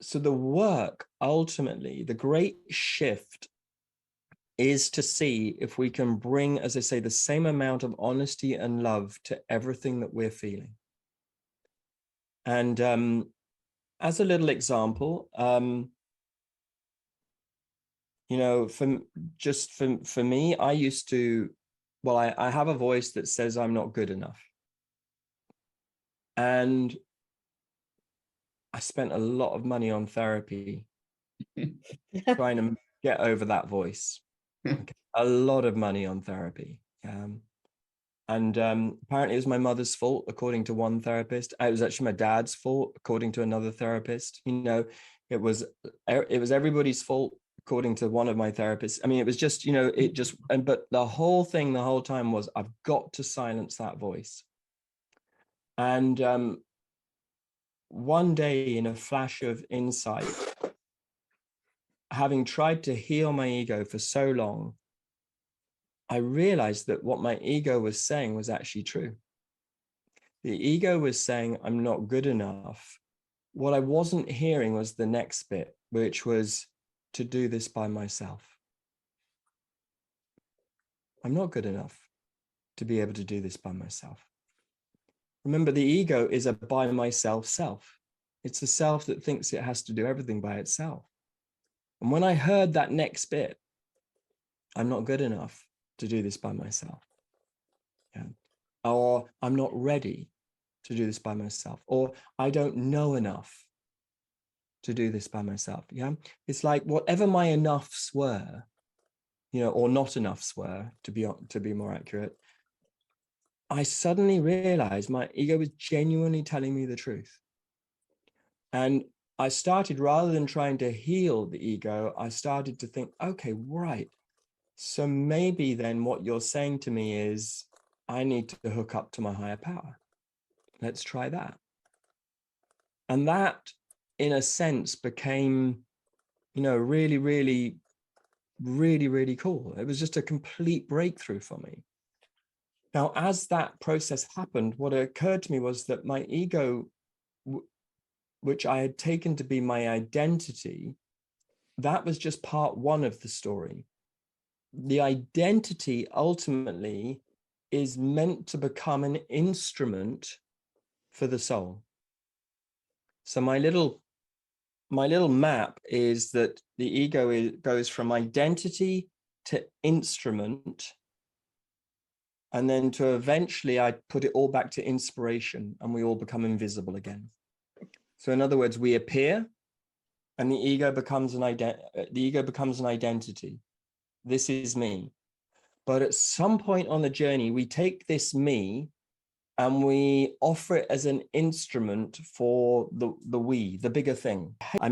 So the work, ultimately, the great shift is to see if we can bring, as I say, the same amount of honesty and love to everything that we're feeling. And as a little example, for me, I used to, I have a voice that says I'm not good enough. And I spent a lot of money on therapy trying to get over that voice. Okay. A lot of money on therapy. And apparently it was my mother's fault, according to one therapist. It was actually my dad's fault, according to another therapist. It was everybody's fault, according to one of my therapists. I mean, it was just, but the whole time was, I've got to silence that voice. And one day, in a flash of insight, having tried to heal my ego for so long, I realized that what my ego was saying was actually true. The ego was saying, I'm not good enough. What I wasn't hearing was the next bit, which was to do this by myself. I'm not good enough to be able to do this by myself. Remember, the ego is a by myself self. It's a self that thinks it has to do everything by itself. And when I heard that next bit, I'm not good enough to do this by myself. Yeah. Or I'm not ready to do this by myself. Or I don't know enough to do this by myself. Yeah. It's like whatever my enoughs were, or not enoughs were, to be more accurate, I suddenly realized my ego was genuinely telling me the truth. And I started, rather than trying to heal the ego, I started to think, okay, right. So maybe then what you're saying to me is, I need to hook up to my higher power. Let's try that. And that, in a sense, became, really, really, really, really cool. It was just a complete breakthrough for me. Now, as that process happened, what occurred to me was that my ego, which I had taken to be my identity, that was just part one of the story. The identity ultimately is meant to become an instrument for the soul. So my little map is that the ego goes from identity to instrument, and then to eventually I put it all back to inspiration, and we all become invisible again. So in other words, we appear, and the ego becomes an identity. This is me. But at some point on the journey, we take this me and we offer it as an instrument for the we, the bigger thing. I mean,